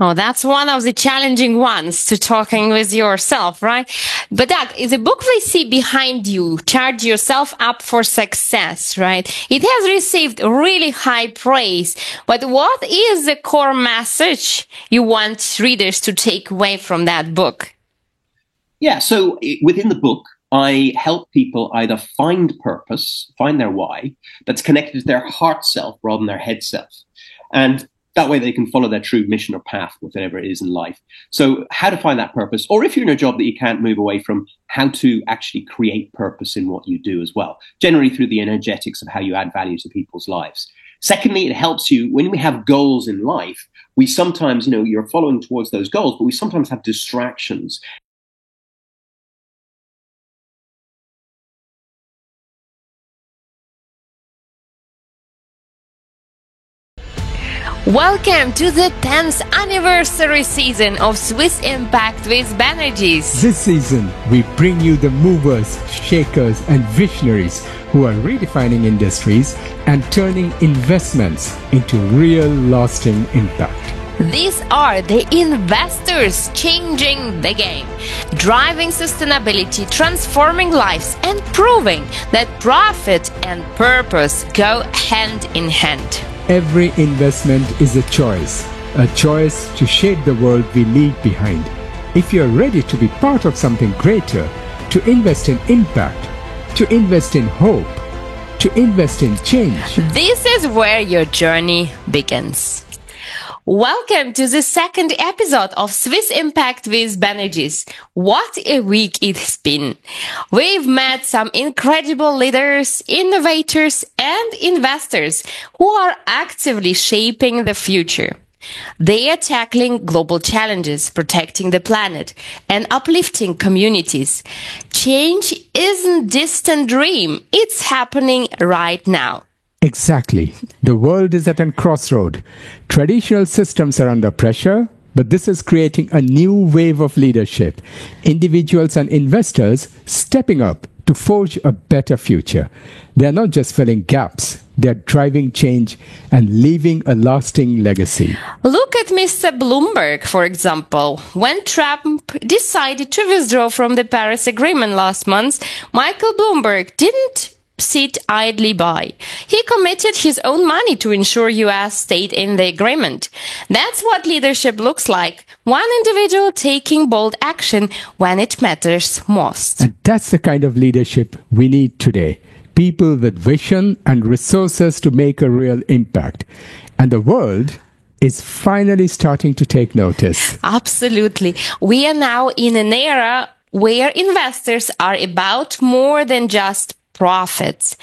Oh, that's one of the challenging ones to talking with yourself, right? But Doug, the book we see behind you, Charge Yourself Up for Success, right? It has received really high praise. But what is the core message you want readers to take away from that book? Yeah, so within the book, I help people either find purpose, find their why, that's connected to their heart self rather than their head self. And that way they can follow their true mission or path, whatever it is in life. So how to find that purpose, or if you're in a job that you can't move away from, how to actually create purpose in what you do as well, generally through the energetics of how you add value to people's lives. Secondly, it helps you when we have goals in life. We sometimes, you're following towards those goals, but we sometimes have distractions. Welcome to the 10th anniversary season of Swiss Impact with Banerjee. This season, we bring you the movers, shakers, and visionaries who are redefining industries and turning investments into real lasting impact. These are the investors changing the game, driving sustainability, transforming lives, and proving that profit and purpose go hand in hand. Every investment is a choice to shape the world we leave behind. If you're ready to be part of something greater, to invest in impact, to invest in hope, to invest in change, this is where your journey begins. Welcome to the second episode of Swiss Impact with Banerjee. What a week it's been. We've met some incredible leaders, innovators, and investors who are actively shaping the future. They are tackling global challenges, protecting the planet, and uplifting communities. Change isn't a distant dream. It's happening right now. Exactly. The world is at a crossroad. Traditional systems are under pressure, but this is creating a new wave of leadership. Individuals and investors stepping up to forge a better future. They are not just filling gaps, they are driving change and leaving a lasting legacy. Look at Mr. Bloomberg, for example. When Trump decided to withdraw from the Paris Agreement last month, Michael Bloomberg didn't sit idly by. He committed his own money to ensure US stayed in the agreement. That's what leadership looks like. One individual taking bold action when it matters most. And that's the kind of leadership we need today. People with vision and resources to make a real impact. And the world is finally starting to take notice. Absolutely. We are now in an era where investors are about more than just profits.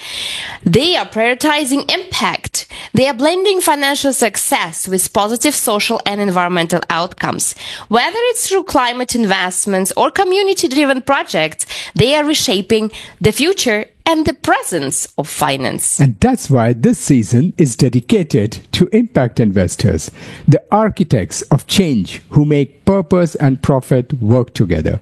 They are prioritizing impact. They are blending financial success with positive social and environmental outcomes. Whether it's through climate investments or community-driven projects, they are reshaping the future and the presence of finance. And that's why this season is dedicated to impact investors, the architects of change who make purpose and profit work together.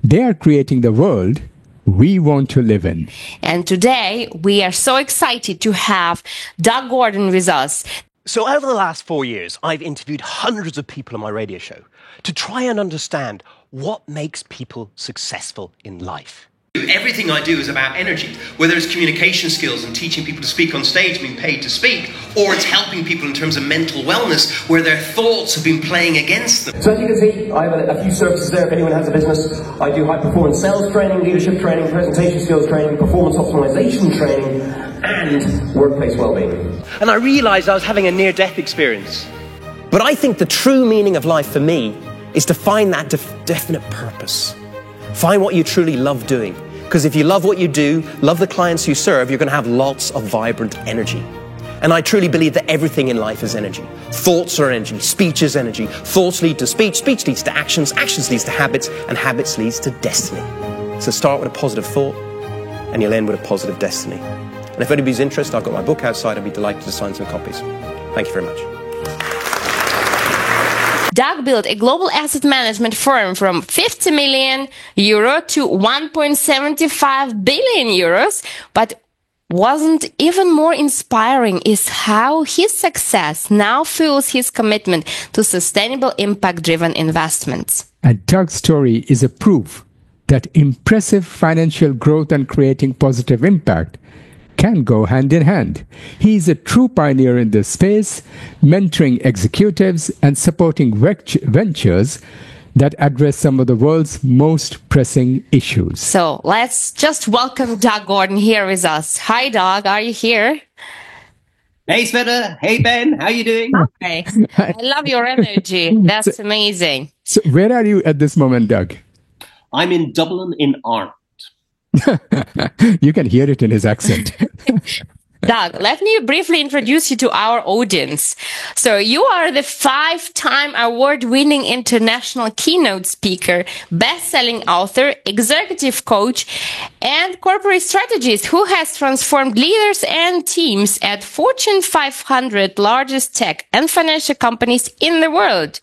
They are creating the world we want to live in. And today, we are so excited to have Doug Gordon with us. So over the last 4 years, I've interviewed hundreds of people on my radio show to try and understand what makes people successful in life. Everything I do is about energy, whether it's communication skills and teaching people to speak on stage, being paid to speak, or it's helping people in terms of mental wellness, where their thoughts have been playing against them. So as you can see, I have a few services there if anyone has a business. I do high-performance sales training, leadership training, presentation skills training, performance optimization training, and workplace well-being. And I realised I was having a near-death experience. But I think the true meaning of life for me is to find that definite purpose. Find what you truly love doing. Because if you love what you do, love the clients you serve, you're going to have lots of vibrant energy. And I truly believe that everything in life is energy. Thoughts are energy, speech is energy. Thoughts lead to speech, speech leads to actions, actions leads to habits, and habits leads to destiny. So start with a positive thought, and you'll end with a positive destiny. And if anybody's interested, I've got my book outside. I'd be delighted to sign some copies. Thank you very much. Doug built a global asset management firm from 50 million euro to 1.75 billion euros. But wasn't even more inspiring is how his success now fuels his commitment to sustainable impact-driven investments. And Doug's story is a proof that impressive financial growth and creating positive impact can go hand in hand. He is a true pioneer in this space, mentoring executives and supporting ventures that address some of the world's most pressing issues. So let's just welcome Doug Gordon here with us. Hi, Doug. Are you here? Hey, Sveta. Hey, Ben. How you doing? Hi. I love your energy. That's amazing. So where are you at this moment, Doug? I'm in Dublin in Ireland. You can hear it in his accent. Doug, let me briefly introduce you to our audience. So you are the 5-time award-winning international keynote speaker, best-selling author, executive coach, and corporate strategist who has transformed leaders and teams at Fortune 500 largest tech and financial companies in the world.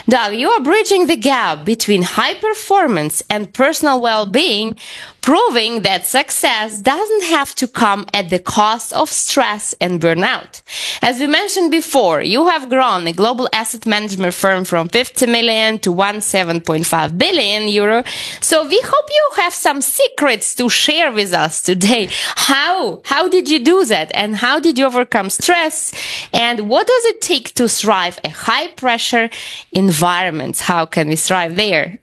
Doug, you are bridging the gap between high performance and personal well-being, proving that success doesn't have to come at the cost of stress and burnout. As we mentioned before, you have grown a global asset management firm from 50 million to 17.5 billion euro. So we hope you have some secrets to share with us today. How did you do that? And how did you overcome stress? And what does it take to thrive in high pressure environments? How can we thrive there?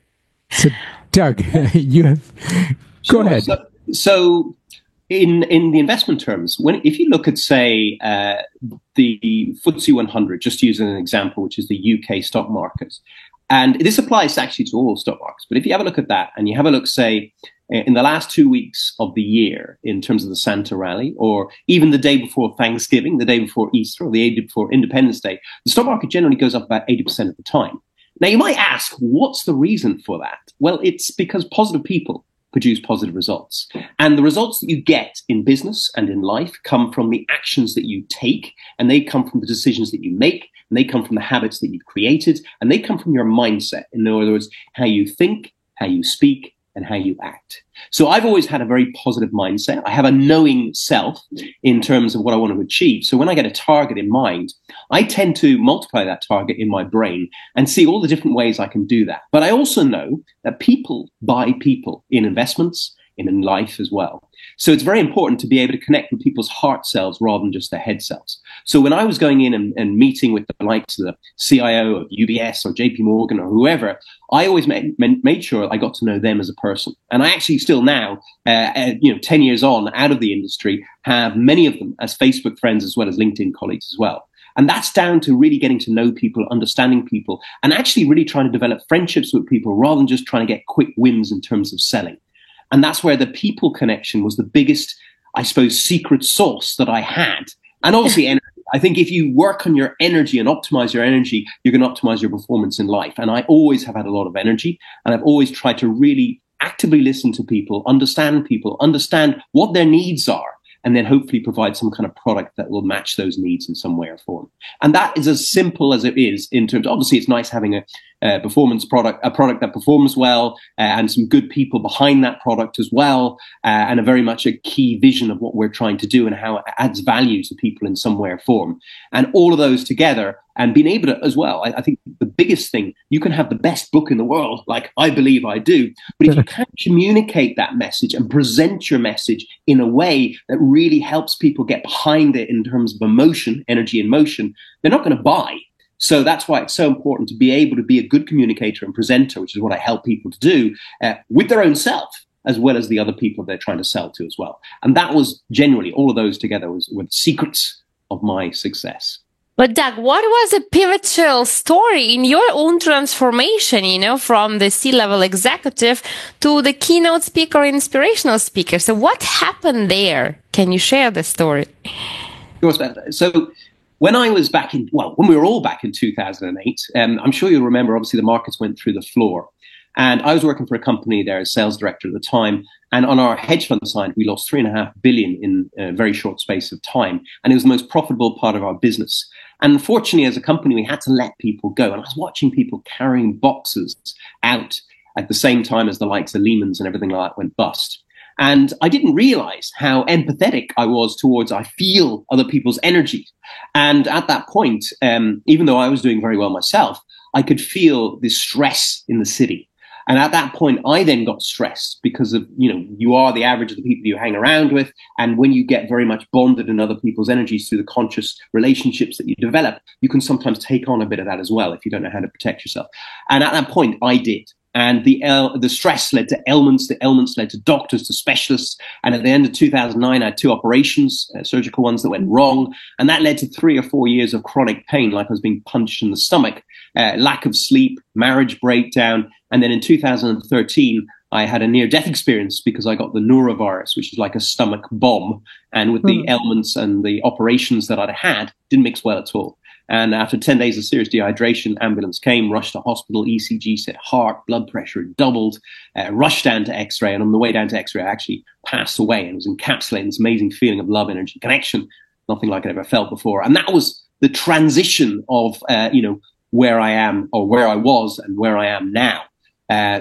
So, Doug, you have... Go ahead. So in the investment terms, if you look at, say, the FTSE 100, just using an example, which is the UK stock market, and this applies actually to all stock markets, but if you have a look at that and you have a look, say, in the last 2 weeks of the year in terms of the Santa rally, or even the day before Thanksgiving, the day before Easter, or the day before Independence Day, the stock market generally goes up about 80% of the time. Now, you might ask, what's the reason for that? Well, it's because positive people produce positive results. And the results that you get in business and in life come from the actions that you take, and they come from the decisions that you make, and they come from the habits that you've created, and they come from your mindset. In other words, how you think, how you speak, and how you act. So I've always had a very positive mindset. I have a knowing self in terms of what I want to achieve. So when I get a target in mind, I tend to multiply that target in my brain and see all the different ways I can do that. But I also know that people buy people in investments, in life as well. So it's very important to be able to connect with people's heart cells rather than just their head cells. So when I was going in and meeting with the likes of the CIO of UBS or JP Morgan or whoever, I always made sure I got to know them as a person. And I actually still now, 10 years on out of the industry, have many of them as Facebook friends as well as LinkedIn colleagues as well. And that's down to really getting to know people, understanding people, and actually really trying to develop friendships with people rather than just trying to get quick wins in terms of selling. And that's where the people connection was the biggest, I suppose, secret sauce that I had. And obviously energy. I think if you work on your energy and optimize your energy, you're going to optimize your performance in life. And I always have had a lot of energy, and I've always tried to really actively listen to people, understand what their needs are, and then hopefully provide some kind of product that will match those needs in some way or form. And that is as simple as it is in terms, obviously it's nice having a performance product, a product that performs well, and some good people behind that product as well, and a very much a key vision of what we're trying to do and how it adds value to people in some way or form. And all of those together, and being able to, as well, I think the biggest thing, you can have the best book in the world, like I believe I do, but if you can't communicate that message and present your message in a way that really helps people get behind it in terms of emotion, energy and motion, they're not going to buy. So that's why it's so important to be able to be a good communicator and presenter, which is what I help people to do, with their own self, as well as the other people they're trying to sell to as well. And that was generally, all of those together were the secrets of my success. But Doug, what was a pivotal story in your own transformation, from the C-level executive to the keynote speaker, inspirational speaker? So what happened there? Can you share the story? So when I was when we were all back in 2008, I'm sure you'll remember, obviously the markets went through the floor. And I was working for a company there as sales director at the time. And on our hedge fund side, we lost $3.5 billion in a very short space of time. And it was the most profitable part of our business. And unfortunately, as a company, we had to let people go. And I was watching people carrying boxes out at the same time as the likes of Lehman's and everything like that went bust. And I didn't realize how empathetic I was towards, I feel other people's energy. And at that point, even though I was doing very well myself, I could feel the stress in the city. And at that point, I then got stressed because of, you are the average of the people you hang around with. And when you get very much bonded in other people's energies through the conscious relationships that you develop, you can sometimes take on a bit of that as well if you don't know how to protect yourself. And at that point, I did. And the stress led to ailments. The ailments led to doctors, to specialists. And at the end of 2009, I had 2 operations, surgical ones that went wrong. And that led to 3 or 4 years of chronic pain, like I was being punched in the stomach, lack of sleep, marriage breakdown. And then in 2013, I had a near-death experience because I got the norovirus, which is like a stomach bomb. And with the ailments and the operations that I'd had, didn't mix well at all. And after 10 days of serious dehydration, ambulance came, rushed to hospital, ECG said heart, blood pressure doubled, rushed down to X-ray. And on the way down to X-ray, I actually passed away and was encapsulated in this amazing feeling of love, energy, connection, nothing like I'd ever felt before. And that was the transition of, where I am or where I was and where I am now.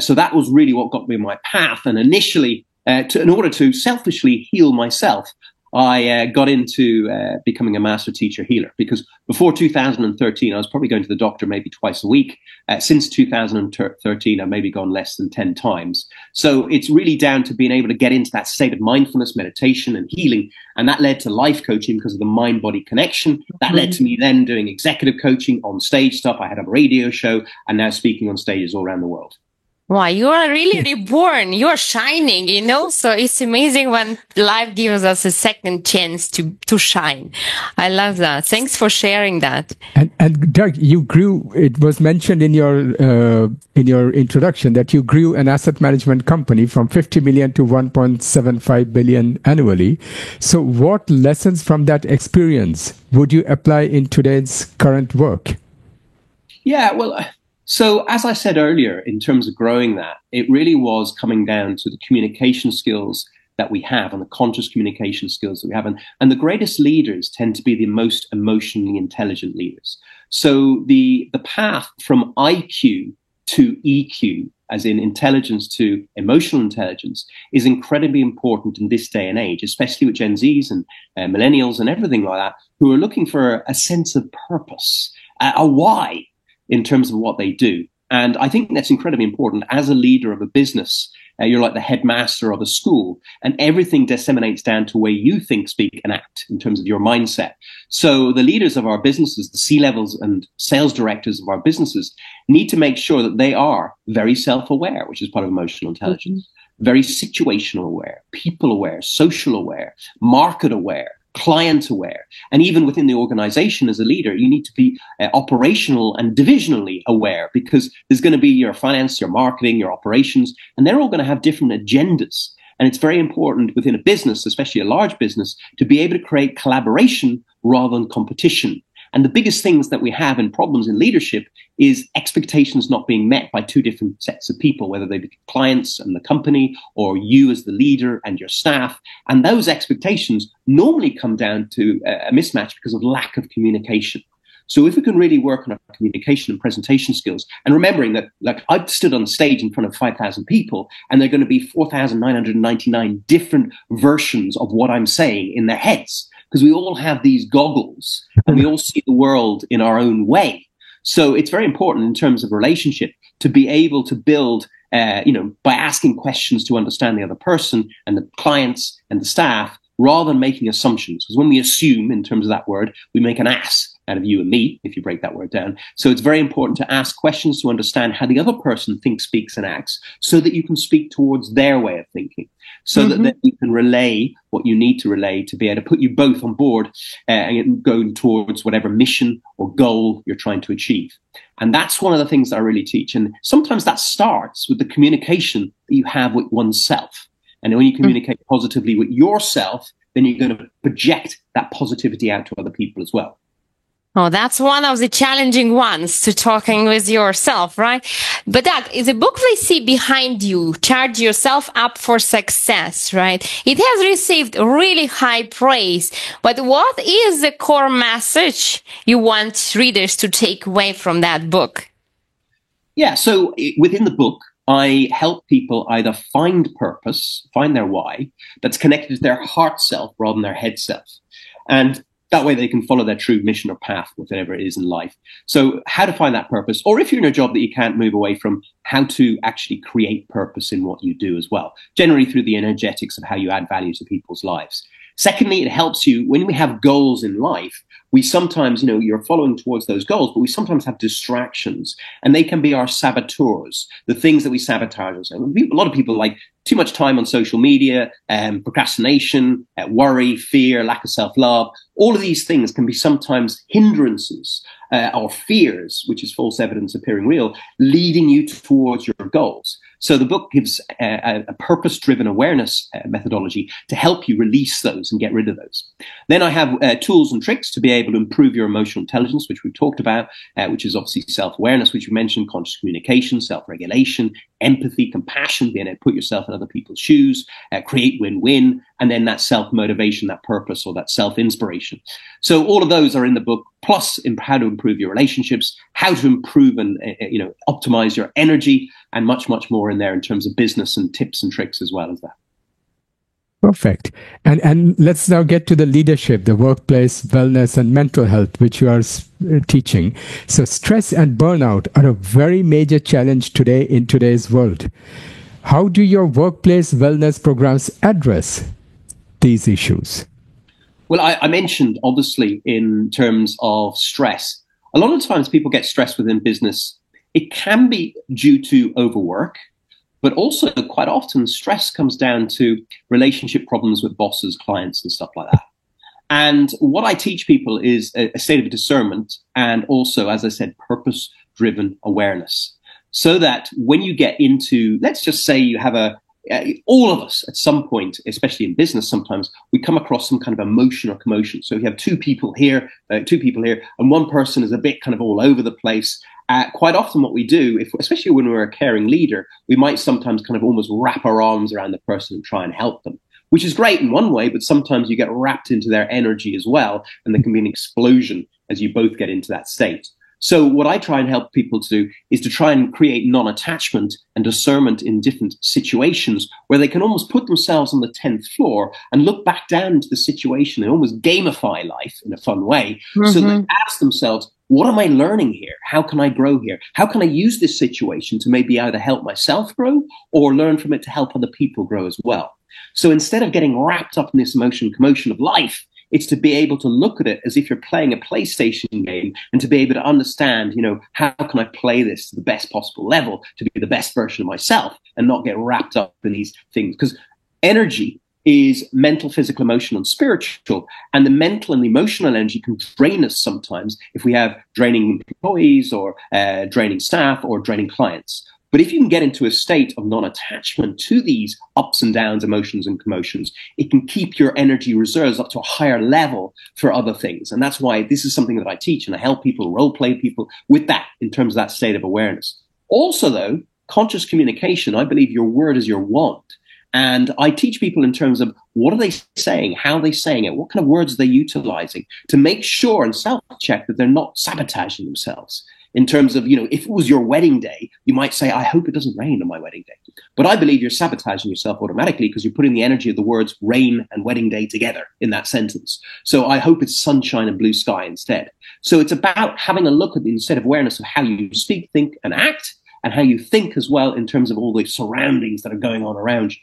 So that was really what got me on my path. And initially, in order to selfishly heal myself, I got into becoming a master teacher healer, because before 2013, I was probably going to the doctor maybe twice a week. Since 2013, I've maybe gone less than 10 times. So it's really down to being able to get into that state of mindfulness, meditation and healing. And that led to life coaching because of the mind-body connection. That led to me then doing executive coaching, on stage stuff. I had a radio show and now speaking on stages all around the world. Wow, you are really reborn. You are shining, So it's amazing when life gives us a second chance to shine. I love that. Thanks for sharing that. And Doug, you grew, it was mentioned in your introduction that you grew an asset management company from 50 million to 1.75 billion annually. So what lessons from that experience would you apply in today's current work? Yeah, well, so as I said earlier, in terms of growing that, it really was coming down to the communication skills that we have and the conscious communication skills that we have. And the greatest leaders tend to be the most emotionally intelligent leaders. So the path from IQ to EQ, as in intelligence to emotional intelligence, is incredibly important in this day and age, especially with Gen Zs and millennials and everything like that, who are looking for a sense of purpose, a why, in terms of what they do. And I think that's incredibly important. As a leader of a business, you're like the headmaster of a school, and everything disseminates down to where you think, speak, and act in terms of your mindset. So the leaders of our businesses, the C-levels and sales directors of our businesses, need to make sure that they are very self-aware, which is part of emotional intelligence, very situational aware, people aware, social aware, market aware, client aware. And even within the organization as a leader, you need to be operational and divisionally aware, because there's going to be your finance, your marketing, your operations, and they're all going to have different agendas. And it's very important within a business, especially a large business, to be able to create collaboration rather than competition. And the biggest things that we have in problems in leadership is expectations not being met by 2 different sets of people, whether they be clients and the company or you as the leader and your staff. And those expectations normally come down to a mismatch because of lack of communication. So if we can really work on our communication and presentation skills, and remembering that, like, I've stood on stage in front of 5,000 people, and there are going to be 4,999 different versions of what I'm saying in their heads, because we all have these goggles and we all see the world in our own way. So it's very important in terms of relationship to be able to build, by asking questions to understand the other person and the clients and the staff, rather than making assumptions. Because when we assume, in terms of that word, we make an ass out of you and me, if you break that word down. So it's very important to ask questions to understand how the other person thinks, speaks, and acts, so that you can speak towards their way of thinking, so that then you can relay what you need to relay to be able to put you both on board and go towards whatever mission or goal you're trying to achieve. And that's one of the things that I really teach. And sometimes that starts with the communication that you have with oneself. And when you communicate positively with yourself, then you're going to project that positivity out to other people as well. Oh, that's one of the challenging ones, to talking with yourself, right? But that is a book we see behind you, Charge Yourself Up for Success, right? It has received really high praise. But what is the core message you want readers to take away from that book? Yeah, so within the book, I help people either find purpose, find their why, that's connected to their heart self rather than their head self. And that way they can follow their true mission or path, whatever it is in life. So how to find that purpose, or if you're in a job that you can't move away from, how to actually create purpose in what you do as well, generally through the energetics of how you add value to people's lives. Secondly, it helps you when we have goals in life. We sometimes, you're following towards those goals, but we sometimes have distractions, and they can be our saboteurs, the things that we sabotage ourselves. A lot of people like too much time on social media, procrastination, worry, fear, lack of self-love. All of these things can be sometimes hindrances or fears, which is false evidence appearing real, leading you towards your goals. So the book gives a purpose-driven awareness methodology to help you release those and get rid of those. Then I have tools and tricks to be able to improve your emotional intelligence, which we've talked about, which is obviously self-awareness, which you mentioned, conscious communication, self-regulation, empathy, compassion, being able to put yourself in other people's shoes, create win-win, and then that self-motivation, that purpose, or that self-inspiration. So all of those are in the book, plus in how to improve your relationships, how to improve and optimize your energy, and much, much more in there in terms of business and tips and tricks as well as that. Perfect. And let's now get to the leadership, the workplace, wellness, and mental health, which you are teaching. So stress and burnout are a very major challenge today in today's world. How do your workplace wellness programs address these issues? Well, I mentioned, obviously, in terms of stress, a lot of times people get stressed within business. It can be due to overwork, but also quite often stress comes down to relationship problems with bosses, clients, and stuff like that. And what I teach people is a state of discernment and also, as I said, purpose-driven awareness. So that when you get into, let's just say you have all of us at some point, especially in business, sometimes we come across some kind of emotion or commotion. So you have two people here, and one person is a bit kind of all over the place. Quite often what we do, especially when we're a caring leader, we might sometimes kind of almost wrap our arms around the person and try and help them, which is great in one way, but sometimes you get wrapped into their energy as well, and there can be an explosion as you both get into that state. So what I try and help people to do is to try and create non-attachment and discernment in different situations where they can almost put themselves on the 10th floor and look back down into the situation and almost gamify life in a fun way. Mm-hmm. So they ask themselves, what am I learning here? How can I grow here? How can I use this situation to maybe either help myself grow or learn from it to help other people grow as well? So instead of getting wrapped up in this commotion of life, it's to be able to look at it as if you're playing a PlayStation game and to be able to understand, how can I play this to the best possible level to be the best version of myself and not get wrapped up in these things. Because energy is mental, physical, emotional, and spiritual. And the mental and emotional energy can drain us sometimes if we have draining employees or draining staff or draining clients. But if you can get into a state of non-attachment to these ups and downs, emotions and commotions, it can keep your energy reserves up to a higher level for other things. And that's why this is something that I teach, and I help people, role play people with that in terms of that state of awareness. Also, though, conscious communication, I believe your word is your wand. And I teach people in terms of what are they saying, how are they saying it, what kind of words are they utilizing to make sure and self-check that they're not sabotaging themselves. In terms of, if it was your wedding day, you might say, I hope it doesn't rain on my wedding day. But I believe you're sabotaging yourself automatically because you're putting the energy of the words rain and wedding day together in that sentence. So I hope it's sunshine and blue sky instead. So it's about having a look at the instead of awareness of how you speak, think, and act, and how you think as well in terms of all the surroundings that are going on around you.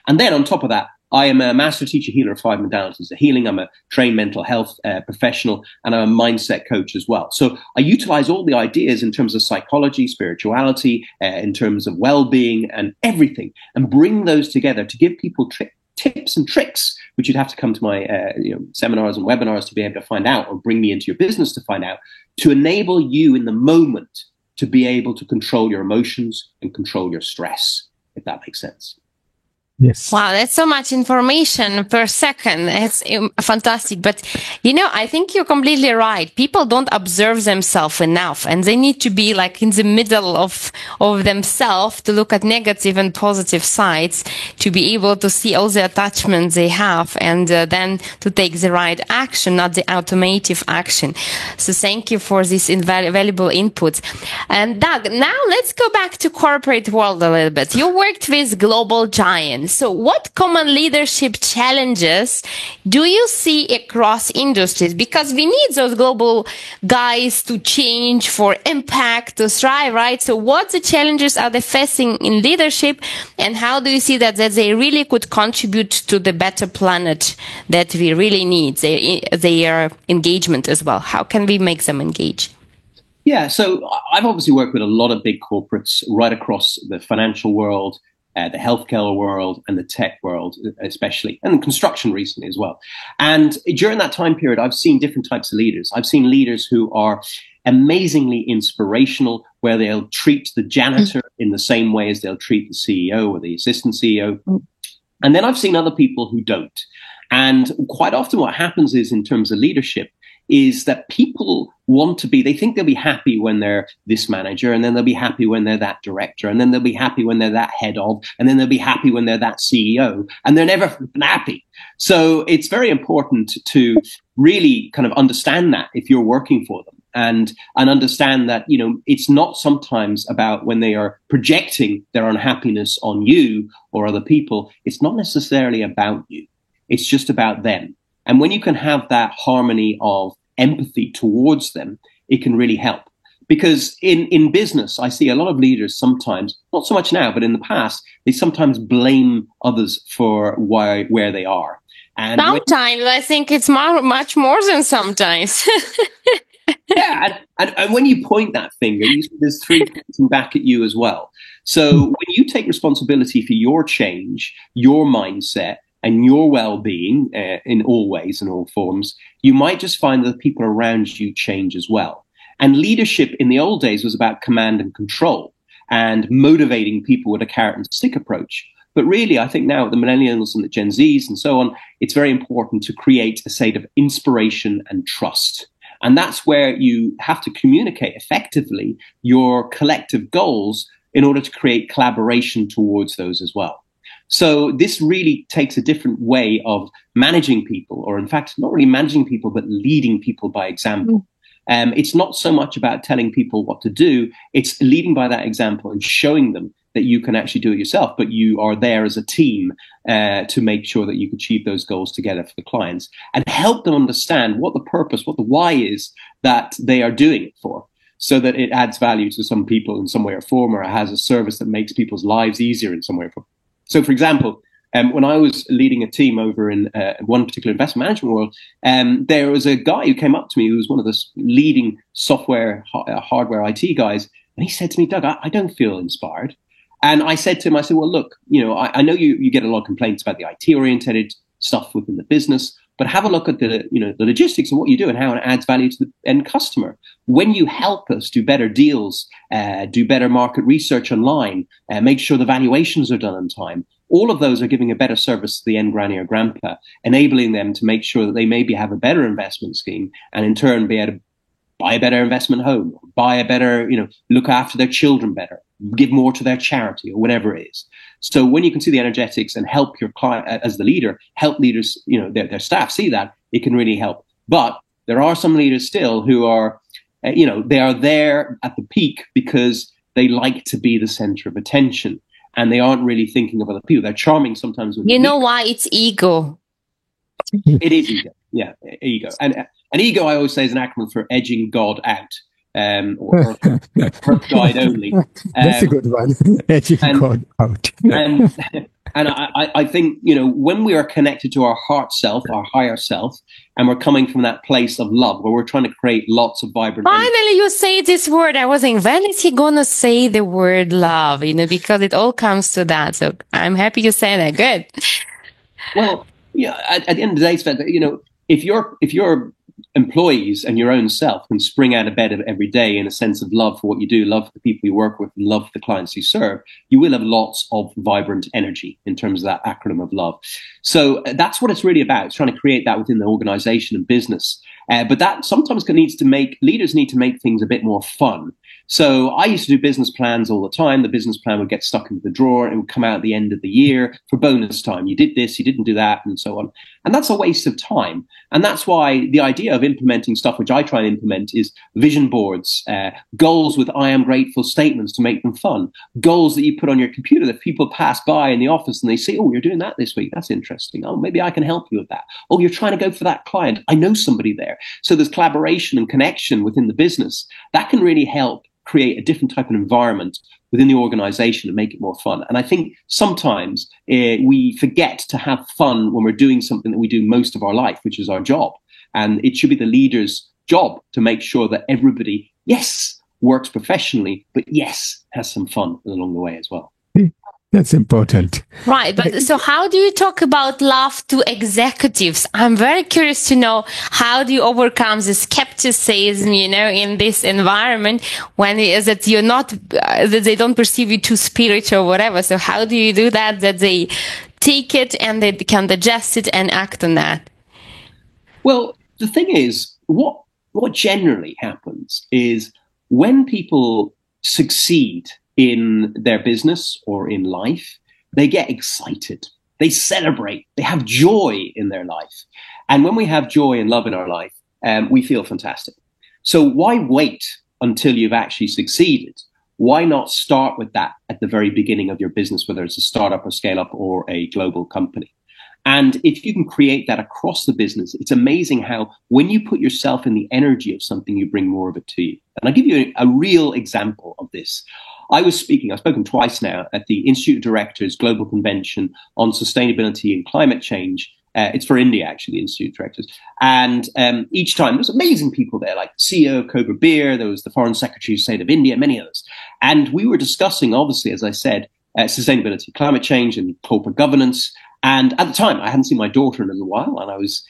And then on top of that, I am a master teacher healer of 5 modalities of healing. I'm a trained mental health professional, and I'm a mindset coach as well. So I utilize all the ideas in terms of psychology, spirituality, in terms of well-being and everything, and bring those together to give people tips and tricks, which you'd have to come to my seminars and webinars to be able to find out, or bring me into your business to find out, to enable you in the moment to be able to control your emotions and control your stress, if that makes sense. Yes. Wow, that's so much information per second. It's fantastic. But, I think you're completely right. People don't observe themselves enough, and they need to be like in the middle of themselves to look at negative and positive sides, to be able to see all the attachments they have, and then to take the right action, not the automative action. So thank you for this valuable input. And Doug, now let's go back to corporate world a little bit. You worked with global giants. So what common leadership challenges do you see across industries? Because we need those global guys to change for impact, to thrive, right? So what the challenges are they facing in leadership, and how do you see that they really could contribute to the better planet that we really need, their engagement as well? How can we make them engage? Yeah, so I've obviously worked with a lot of big corporates right across the financial world, the healthcare world, and the tech world especially, and construction recently as well. And during that time period, I've seen different types of leaders. I've seen leaders who are amazingly inspirational, where they'll treat the janitor in the same way as they'll treat the CEO or the assistant CEO. And then I've seen other people who don't. And quite often what happens is, in terms of leadership, is that people want to be, they think they'll be happy when they're this manager, and then they'll be happy when they're that director, and then they'll be happy when they're that head of, and then they'll be happy when they're that CEO, and they're never happy. So it's very important to really kind of understand that if you're working for them, and understand that, it's not sometimes about when they are projecting their unhappiness on you or other people. It's not necessarily about you. It's just about them. And when you can have that harmony of empathy towards them, it can really help. Because in business, I see a lot of leaders sometimes, not so much now, but in the past, they sometimes blame others for where they are. And sometimes I think it's much more than sometimes. Yeah, and when you point that finger, there's three pointing back at you as well. So when you take responsibility for your change, your mindset, and your well-being in all ways and all forms, you might just find that the people around you change as well. And leadership in the old days was about command and control and motivating people with a carrot and stick approach. But really, I think now with the millennials and the Gen Zs and so on, it's very important to create a state of inspiration and trust. And that's where you have to communicate effectively your collective goals in order to create collaboration towards those as well. So this really takes a different way of managing people, or in fact, not really managing people, but leading people by example. It's not so much about telling people what to do. It's leading by that example and showing them that you can actually do it yourself, but you are there as a team to make sure that you can achieve those goals together for the clients, and help them understand what the purpose, what the why is that they are doing it for, so that it adds value to some people in some way or form, or it has a service that makes people's lives easier in some way or form. So, for example, when I was leading a team over in one particular investment management world, there was a guy who came up to me who was one of the leading software, hardware IT guys. And he said to me, Doug, I don't feel inspired. And I said to him, well, look, I know you get a lot of complaints about the IT-oriented stuff within the business, but have a look at the logistics of what you do and how it adds value to the end customer. When you help us do better deals, do better market research online, make sure the valuations are done on time, all of those are giving a better service to the end granny or grandpa, enabling them to make sure that they maybe have a better investment scheme, and in turn be able to buy a better investment home, buy a better, look after their children better, give more to their charity or whatever it is. So when you can see the energetics and help your client as the leader, help leaders, their staff see that, it can really help. But there are some leaders still who are, they are there at the peak because they like to be the center of attention, and they aren't really thinking of other people. They're charming sometimes. With why? It's ego. It is ego. Yeah, ego. And ego, I always say, is an acronym for edging God out. Or Earth guide only. That's a good one. Edging God out. And I think, when we are connected to our heart self, our higher self, and we're coming from that place of love, where we're trying to create lots of vibrant... Finally, you say this word. I was thinking, when is he going to say the word love? Because it all comes to that. So I'm happy you say that. Good. Well, at the end of the day, Sven, if you're employees and your own self can spring out of bed every day in a sense of love for what you do, love for the people you work with, and love for the clients you serve, you will have lots of vibrant energy in terms of that acronym of love. So that's what it's really about. It's trying to create that within the organization and business. But that sometimes leaders need to make things a bit more fun. So I used to do business plans all the time. The business plan would get stuck into the drawer and it would come out at the end of the year for bonus time. You did this, you didn't do that, and so on. And that's a waste of time. And that's why the idea of implementing stuff, which I try and implement, is vision boards, goals with I am grateful statements to make them fun, goals that you put on your computer that people pass by in the office and they say, oh, you're doing that this week. That's interesting. Oh, maybe I can help you with that. Oh, you're trying to go for that client. I know somebody there. So there's collaboration and connection within the business. That can really help create a different type of environment within the organization and make it more fun. And I think sometimes we forget to have fun when we're doing something that we do most of our life, which is our job. And it should be the leader's job to make sure that everybody, yes, works professionally, but yes, has some fun along the way as well. That's important. Right. But so how do you talk about love to executives? I'm very curious to know, how do you overcome the skepticism, in this environment when it is that you're not, that they don't perceive you too spiritual or whatever. So how do you do that they take it and they can digest it and act on that? Well, the thing is, what generally happens is when people succeed in their business or in life, they get excited, they celebrate, they have joy in their life. And when we have joy and love in our life, we feel fantastic. So why wait until you've actually succeeded? Why not start with that at the very beginning of your business, whether it's a startup or scale up or a global company? And if you can create that across the business, it's amazing how when you put yourself in the energy of something, you bring more of it to you. And I'll give you a real example of this. I've spoken twice now at the Institute of Directors Global Convention on Sustainability and Climate Change. It's for India, actually, the Institute of Directors. And each time there's amazing people there, like CEO of Cobra Beer, there was the Foreign Secretary of State of India, many others. And we were discussing, obviously, as I said, sustainability, climate change and corporate governance. And at the time, I hadn't seen my daughter in a little while, and I was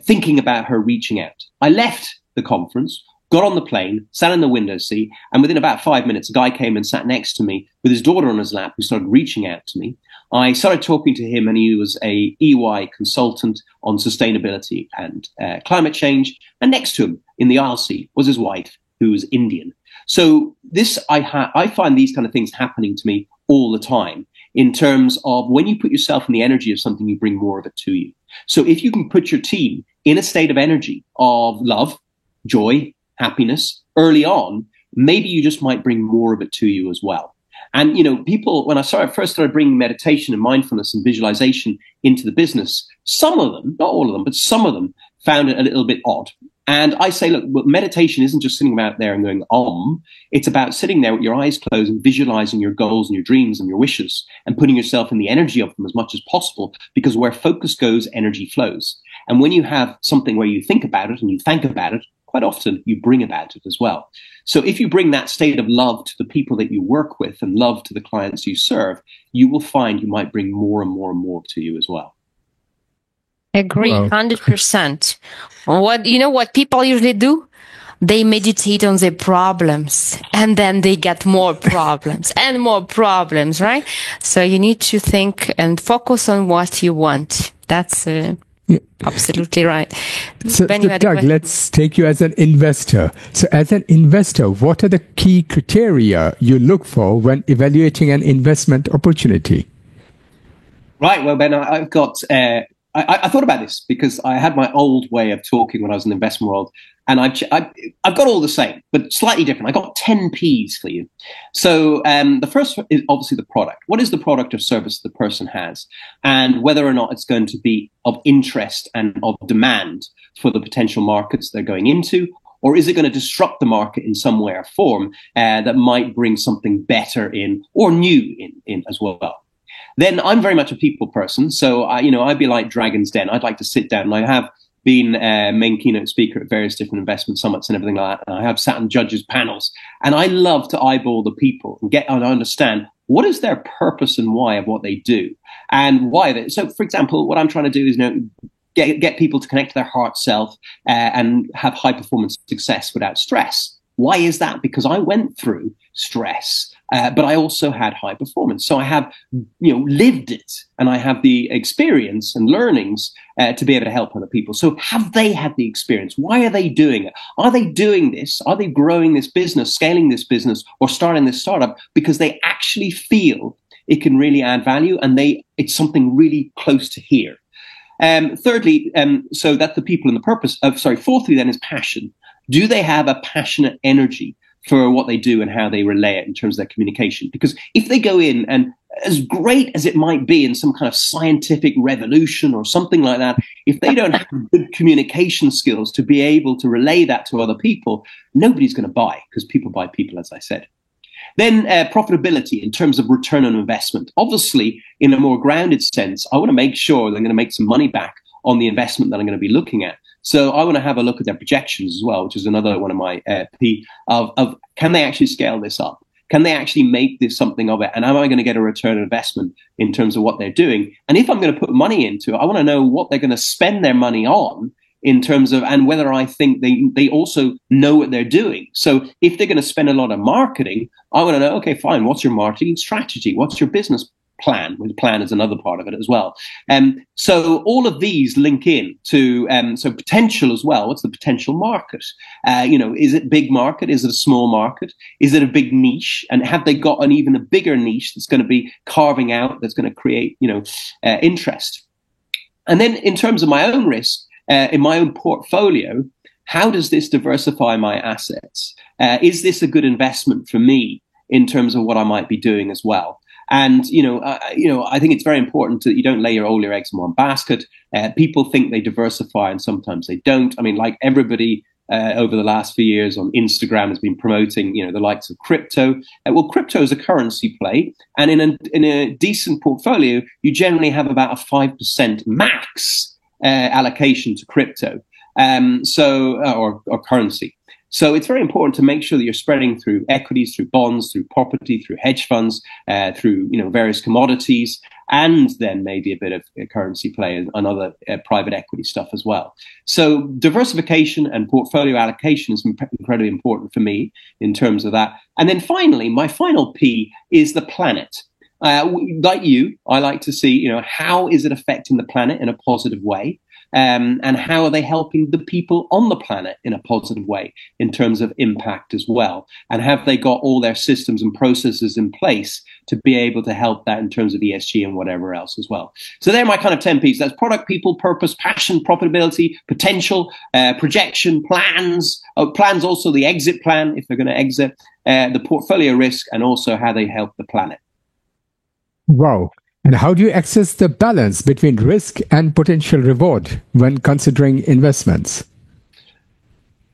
thinking about her reaching out. I left the conference, got on the plane, sat in the window seat, and within about 5 minutes, a guy came and sat next to me with his daughter on his lap, who started reaching out to me. I started talking to him, and he was a EY consultant on sustainability and climate change. And next to him in the aisle seat was his wife, who was Indian. So I find these kind of things happening to me all the time, in terms of when you put yourself in the energy of something, you bring more of it to you. So if you can put your team in a state of energy of love, joy, happiness early on, maybe you just might bring more of it to you as well. And, people, when I first started bringing meditation and mindfulness and visualization into the business, some of them, not all of them, but some of them found it a little bit odd. And I say, look, meditation isn't just sitting out there and going, it's about sitting there with your eyes closed and visualizing your goals and your dreams and your wishes and putting yourself in the energy of them as much as possible, because where focus goes, energy flows. And when you have something where you think about it and you think about it, quite often you bring about it as well. So if you bring that state of love to the people that you work with and love to the clients you serve, you will find you might bring more and more and more to you as well. Agree, 100%. What people usually do? They meditate on their problems, and then they get more problems and more problems, right? So you need to think and focus on what you want. That's absolutely right. So Doug, let's take you as an investor. So as an investor, what are the key criteria you look for when evaluating an investment opportunity? Right. Well, Ben, I've got... I thought about this because I had my old way of talking when I was in the investment world, and I've got all the same, but slightly different. I got 10 P's for you. So the first is obviously the product. What is the product or service the person has, and whether or not it's going to be of interest and of demand for the potential markets they're going into, or is it going to disrupt the market in some way or form that might bring something better in or new in as well. Then I'm very much a people person. So, I'd be like Dragon's Den. I'd like to sit down, and I have been main keynote speaker at various different investment summits and everything like that. And I have sat on judges' panels, and I love to eyeball the people and understand what is their purpose and why of what they do and why. So, for example, what I'm trying to do is, get people to connect to their heart self and have high performance success without stress. Why is that? Because I went through stress, but I also had high performance. So I have, lived it, and I have the experience and learnings to be able to help other people. So have they had the experience? Why are they doing it? Are they doing this? Are they growing this business, scaling this business, or starting this startup because they actually feel it can really add value and it's something really close to here? Thirdly, so that's the people and the purpose. Fourthly, then, is passion. Do they have a passionate energy for what they do and how they relay it in terms of their communication? Because if they go in, and as great as it might be in some kind of scientific revolution or something like that, if they don't have good communication skills to be able to relay that to other people, nobody's going to buy, because people buy people, as I said. Then profitability in terms of return on investment. Obviously, in a more grounded sense, I want to make sure they're going to make some money back on the investment that I'm going to be looking at. So I want to have a look at their projections as well, which is another one of my of can they actually scale this up? Can they actually make this something of it? And am I going to get a return on investment in terms of what they're doing? And if I'm going to put money into it, I want to know what they're going to spend their money on in terms of, and whether I think they also know what they're doing. So if they're going to spend a lot on marketing, I want to know, okay, fine, what's your marketing strategy? What's your business plan? Well, the plan is another part of it as well. So all of these link in to, so potential as well. What's the potential market? Is it big market? Is it a small market? Is it a big niche? And have they got an even a bigger niche that's going to be carving out, that's going to create, interest? And then in terms of my own risk, in my own portfolio, how does this diversify my assets? Is this a good investment for me in terms of what I might be doing as well? And, I think it's very important that you don't lay all your eggs in one basket. People think they diversify and sometimes they don't. I mean, like everybody over the last few years on Instagram has been promoting, the likes of crypto. Well, crypto is a currency play. And in a decent portfolio, you generally have about a 5% max allocation to crypto, or currency. So it's very important to make sure that you're spreading through equities, through bonds, through property, through hedge funds, through various commodities, and then maybe a bit of currency play and other private equity stuff as well. So diversification and portfolio allocation is incredibly important for me in terms of that. And then finally, my final P is the planet. Like you, I like to see, how is it affecting the planet in a positive way? And how are they helping the people on the planet in a positive way in terms of impact as well? And have they got all their systems and processes in place to be able to help that in terms of ESG and whatever else as well? So they're my kind of 10 Ps. That's product, people, purpose, passion, profitability, potential, projection, plans. Plans also the exit plan, if they're going to exit, the portfolio risk, and also how they help the planet. Wow. And how do you access the balance between risk and potential reward when considering investments?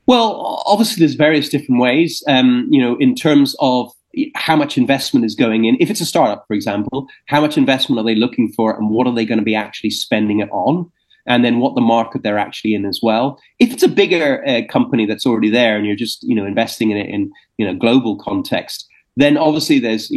Well, obviously, there's various different ways, in terms of how much investment is going in. If it's a startup, for example, how much investment are they looking for and what are they going to be actually spending it on? And then what the market they're actually in as well. If it's a bigger company that's already there and you're just, investing in it in, global context, then obviously there's,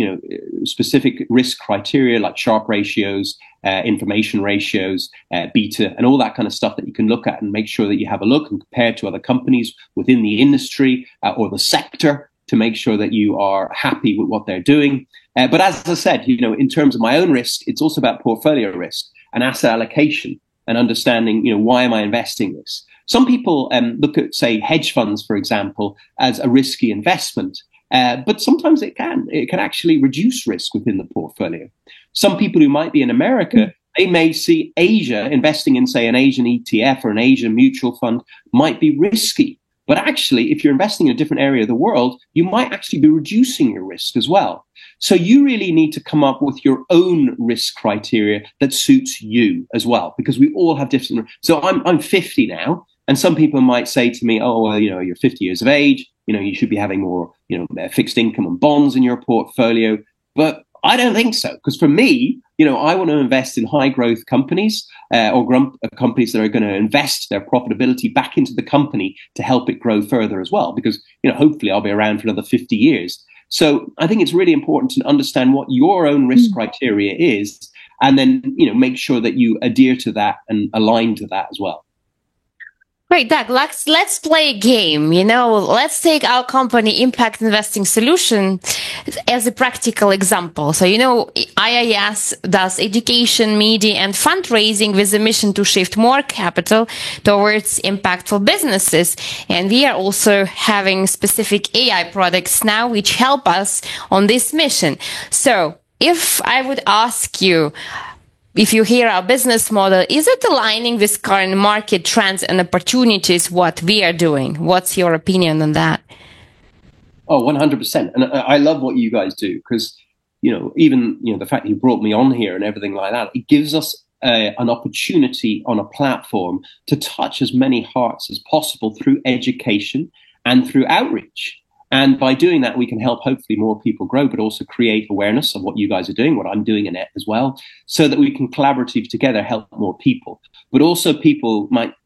specific risk criteria like Sharpe ratios, information ratios, beta, and all that kind of stuff that you can look at and make sure that you have a look and compare to other companies within the industry or the sector to make sure that you are happy with what they're doing. But as I said, in terms of my own risk, it's also about portfolio risk and asset allocation and understanding, why am I investing this? Some people look at, say, hedge funds, for example, as a risky investment. But sometimes it can actually reduce risk within the portfolio. Some people who might be in America, they may see Asia, investing in, say, an Asian ETF or an Asian mutual fund might be risky. But actually, if you're investing in a different area of the world, you might actually be reducing your risk as well. So you really need to come up with your own risk criteria that suits you as well, because we all have different. So I'm 50 now. And some people might say to me, oh, well, you're 50 years of age. You should be having more, fixed income and bonds in your portfolio. But I don't think so. Because for me, I want to invest in high growth companies or companies that are going to invest their profitability back into the company to help it grow further as well. Because, hopefully I'll be around for another 50 years. So I think it's really important to understand what your own risk criteria is and then, make sure that you adhere to that and align to that as well. Great, Doug. Let's play a game. Let's take our company Impact Investing Solution as a practical example. So, IIS does education, media, and fundraising with a mission to shift more capital towards impactful businesses. And we are also having specific AI products now which help us on this mission. So, if I would ask you, if you hear our business model, is it aligning with current market trends and opportunities, what we are doing? What's your opinion on that? Oh, 100%. And I love what you guys do because, even, the fact that you brought me on here and everything like that, it gives us an opportunity on a platform to touch as many hearts as possible through education and through outreach. And by doing that, we can help hopefully more people grow, but also create awareness of what you guys are doing, what I'm doing in it as well, so that we can collaboratively together help more people. But also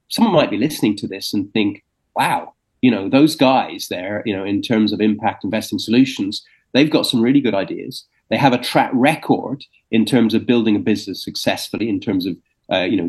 someone might be listening to this and think, wow, those guys there, in terms of impact investing solutions, they've got some really good ideas. They have a track record in terms of building a business successfully, in terms of,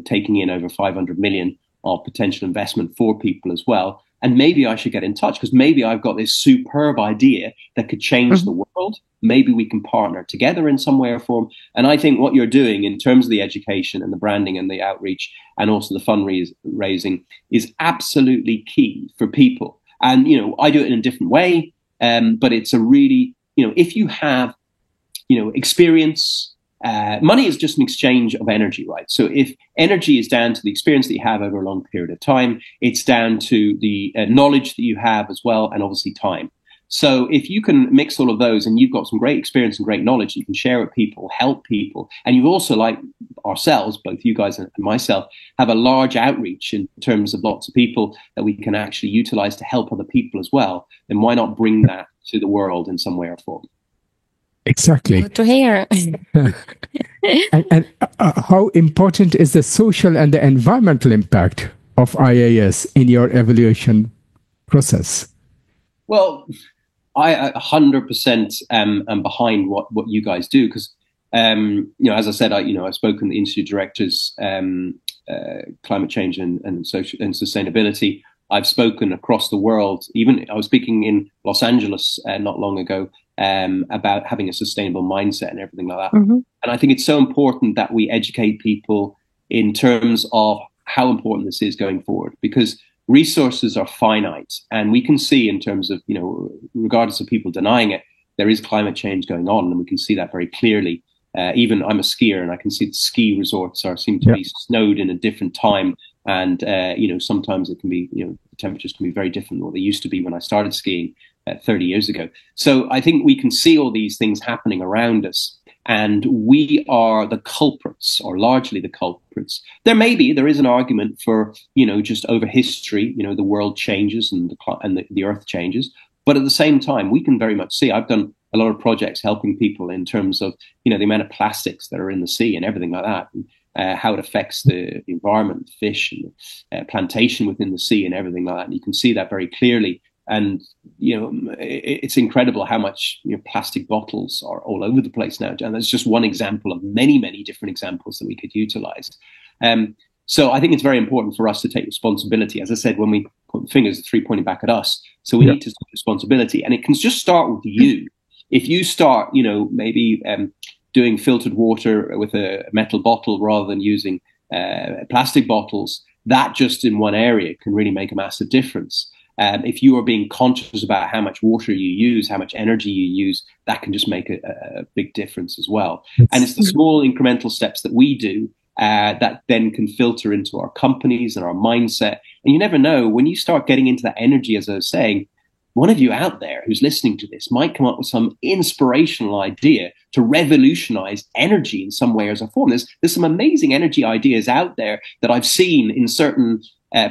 taking in over 500 million of potential investment for people as well. And maybe I should get in touch because maybe I've got this superb idea that could change the world. Maybe we can partner together in some way or form. And I think what you're doing in terms of the education and the branding and the outreach and also the fundraising is absolutely key for people. And, I do it in a different way. But it's a really, if you have, experience, money is just an exchange of energy, right? So if energy is down to the experience that you have over a long period of time, it's down to the knowledge that you have as well, and obviously time. So if you can mix all of those and you've got some great experience and great knowledge that you can share with people, help people, and you've also, like ourselves, both you guys and myself, have a large outreach in terms of lots of people that we can actually utilize to help other people as well, then why not bring that to the world in some way or form? Exactly. Good to hear. and how important is the social and the environmental impact of IIS in your evaluation process? Well, I 100% am behind what you guys do because, as I said, I've spoken to the Institute of Directors, Climate Change and Social and Sustainability. I've spoken across the world. Even I was speaking in Los Angeles not long ago about having a sustainable mindset and everything like that. Mm-hmm. And I think it's so important that we educate people in terms of how important this is going forward, because resources are finite. And we can see in terms of, regardless of people denying it, there is climate change going on. And we can see that very clearly. Even I'm a skier and I can see the ski resorts seem to be snowed in a different time. And, sometimes it can be, the temperatures can be very different than what they used to be when I started skiing 30 years ago. So I think we can see all these things happening around us, and we are the culprits, or largely the culprits. There is an argument for, just over history, the world changes and the earth changes. But at the same time, we can very much see, I've done a lot of projects helping people in terms of, the amount of plastics that are in the sea and everything like that. And, how it affects the environment, fish and plantation within the sea and everything like that. And you can see that very clearly. And, it's incredible how much plastic bottles are all over the place now. And that's just one example of many, many different examples that we could utilize. So I think it's very important for us to take responsibility. As I said, when we put fingers, 3 pointing back at us. So we need to take responsibility. And it can just start with you. If you start, maybe doing filtered water with a metal bottle rather than using plastic bottles, that just in one area can really make a massive difference. If you are being conscious about how much water you use, how much energy you use, that can just make a big difference as well. And it's the small incremental steps that we do that then can filter into our companies and our mindset. And you never know, when you start getting into that energy, as I was saying, one of you out there who's listening to this might come up with some inspirational idea to revolutionize energy in some way or form. There's some amazing energy ideas out there that I've seen in certain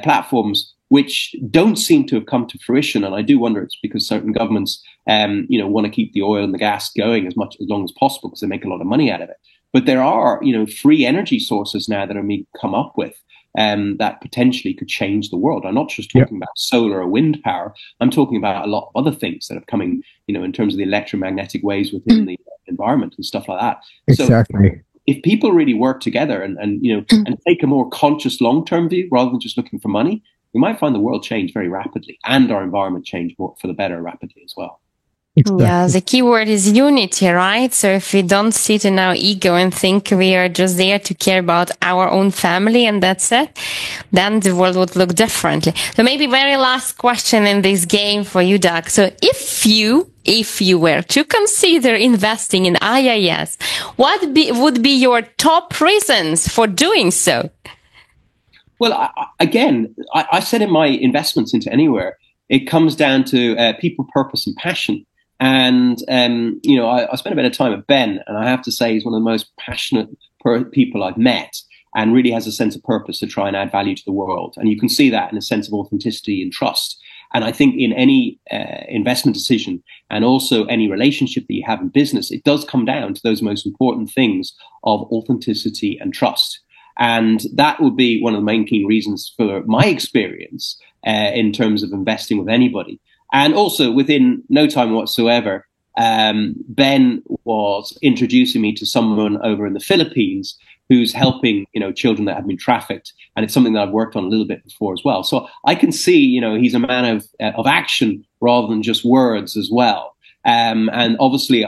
platforms which don't seem to have come to fruition. And I do wonder it's because certain governments, want to keep the oil and the gas going as long as possible because they make a lot of money out of it. But there are, free energy sources now that are being come up with that potentially could change the world. I'm not just talking about solar or wind power. I'm talking about a lot of other things that are coming, in terms of the electromagnetic waves within the environment and stuff like that. Exactly. if people really work together and and take a more conscious long-term view rather than just looking for money, we might find the world change very rapidly and our environment change more for the better rapidly as well. Exactly. Yeah, the key word is unity, right? So if we don't sit in our ego and think we are just there to care about our own family and that's it, then the world would look differently. So maybe very last question in this game for you, Doug. So if you were to consider investing in IIS, what would be your top reasons for doing so? Well, I said in my investments into Anywhere, it comes down to people, purpose, and passion. And, I spent a bit of time at Ben, and I have to say he's one of the most passionate people I've met and really has a sense of purpose to try and add value to the world. And you can see that in a sense of authenticity and trust. And I think in any investment decision and also any relationship that you have in business, it does come down to those most important things of authenticity and trust. And that would be one of the main key reasons for my experience in terms of investing with anybody. And also within no time whatsoever, Ben was introducing me to someone over in the Philippines who's helping, children that have been trafficked. And it's something that I've worked on a little bit before as well. So I can see, he's a man of action rather than just words as well. And obviously,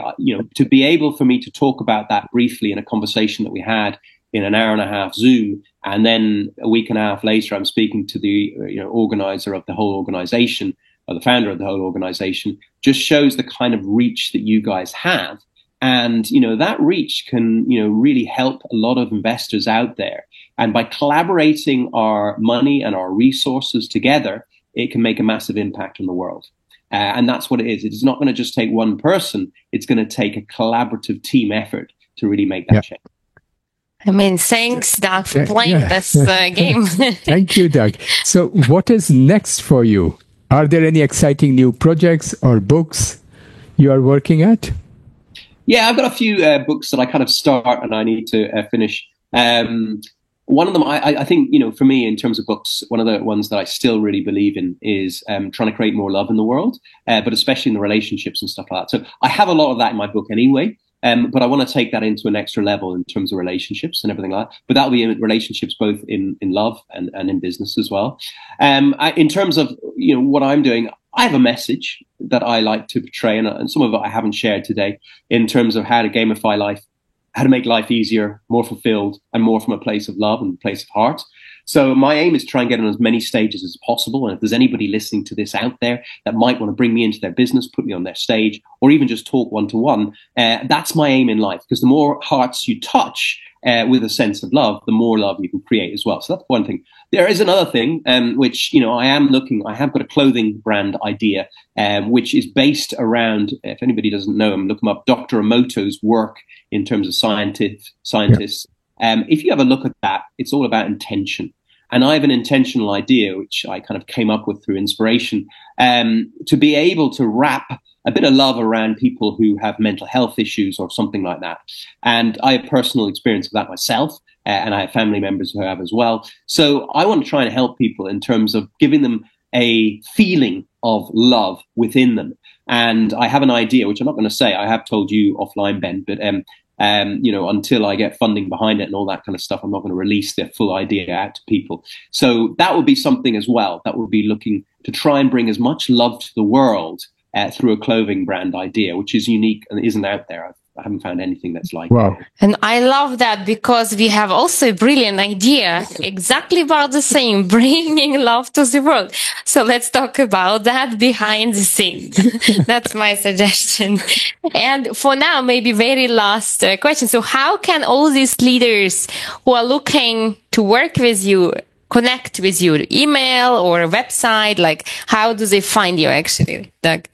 to be able for me to talk about that briefly in a conversation that we had in an hour and a half Zoom, and then a week and a half later, I'm speaking to the organizer of the whole organization, or the founder of the whole organization, just shows the kind of reach that you guys have. And, that reach can, really help a lot of investors out there. And by collaborating our money and our resources together, it can make a massive impact on the world. And that's what it is. It's not going to just take one person. It's going to take a collaborative team effort to really make that change. I mean, thanks, Doug, for playing this game. Thank you, Doug. So what is next for you? Are there any exciting new projects or books you are working at? Yeah, I've got a few books that I kind of start and I need to finish. One of them, I think, for me, in terms of books, one of the ones that I still really believe in is trying to create more love in the world, but especially in the relationships and stuff like that. So I have a lot of that in my book anyway. But I want to take that into an extra level in terms of relationships and everything like that. But that'll be in relationships both in love and in business as well. In terms of, what I'm doing, I have a message that I like to portray, and some of it I haven't shared today, in terms of how to gamify life, how to make life easier, more fulfilled, and more from a place of love and a place of heart. So my aim is to try and get on as many stages as possible. And if there's anybody listening to this out there that might want to bring me into their business, put me on their stage, or even just talk one-to-one, that's my aim in life. Because the more hearts you touch with a sense of love, the more love you can create as well. So that's one thing. There is another thing, which, I have got a clothing brand idea, which is based around, if anybody doesn't know him, look him up, Dr. Emoto's work in terms of scientists. Yeah. If you have a look at that, it's all about intention. And I have an intentional idea, which I kind of came up with through inspiration, to be able to wrap a bit of love around people who have mental health issues or something like that. And I have personal experience of that myself, and I have family members who have as well. So I want to try and help people in terms of giving them a feeling of love within them. And I have an idea, which I'm not going to say. I have told you offline, Ben, but until I get funding behind it and all that kind of stuff, I'm not going to release the full idea out to people. So that would be something as well. That would be looking to try and bring as much love to the world through a clothing brand idea, which is unique and isn't out there. I haven't found anything that's like wow. that. And I love that because we have also a brilliant idea exactly about the same, bringing love to the world. So let's talk about that behind the scenes. That's my suggestion. And for now, maybe very last question. So how can all these leaders who are looking to work with you connect with you? Email or a website? Like, how do they find you actually, Doug?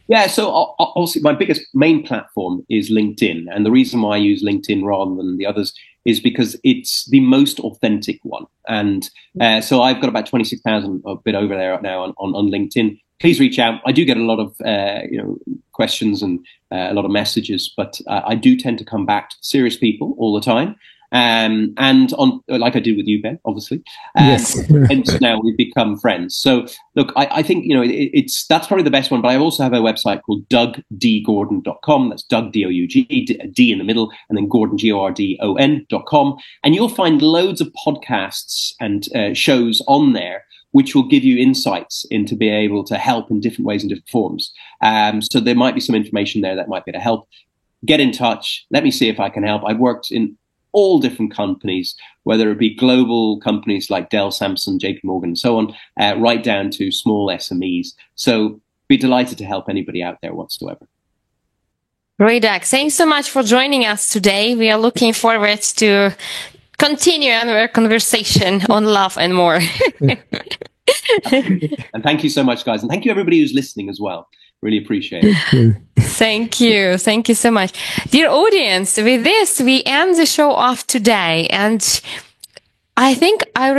Yeah, so obviously my main platform is LinkedIn. And the reason why I use LinkedIn rather than the others is because it's the most authentic one. And so I've got about 26,000, a bit over there now on LinkedIn. Please reach out. I do get a lot of questions and a lot of messages, but I do tend to come back to serious people all the time. And on, like I did with you, Ben, obviously. Yes. And now we've become friends. So look, I think, that's probably the best one, but I also have a website called DougDGordon.com. That's Doug, D-O-U-G, D in the middle, and then Gordon, Gordon.com. And you'll find loads of podcasts and shows on there, which will give you insights into being able to help in different ways and different forms. So there might be some information there that might be to help. Get in touch. Let me see if I can help. I've worked in all different companies, whether it be global companies like Dell, Samsung, JP Morgan, and so on, right down to small SMEs. So be delighted to help anybody out there whatsoever. Great, Doug. Thanks so much for joining us today. We are looking forward to continue our conversation on love and more. And thank you so much, guys. And thank you, everybody who's listening as well. Really appreciate it. Thank you. Thank you so much. Dear audience, with this, we end the show off today. And I think I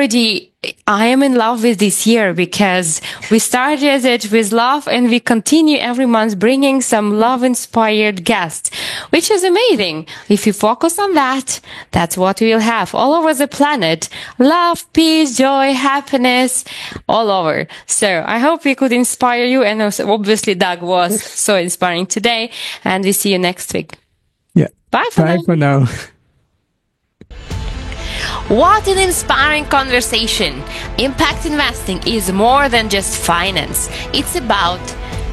am in love with this year because we started it with love and we continue every month bringing some love-inspired guests, which is amazing. If you focus on that, that's what we will have all over the planet. Love, peace, joy, happiness, all over. So I hope we could inspire you. And also, obviously, Doug was so inspiring today. And we see you next week. Yeah. Bye for now. What an inspiring conversation. Impact investing is more than just finance. It's about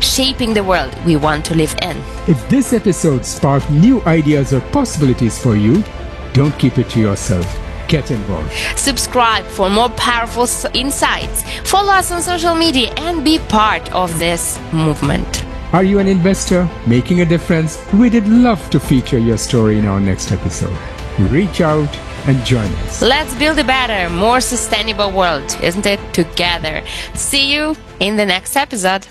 shaping the world we want to live in. If this episode sparked new ideas or possibilities for you, don't keep it to yourself. Get involved. Subscribe for more powerful insights. Follow us on social media and be part of this movement. Are you an investor making a difference? We'd love to feature your story in our next episode. Reach out and join us. Let's build a better, more sustainable world, isn't it? Together. See you in the next episode.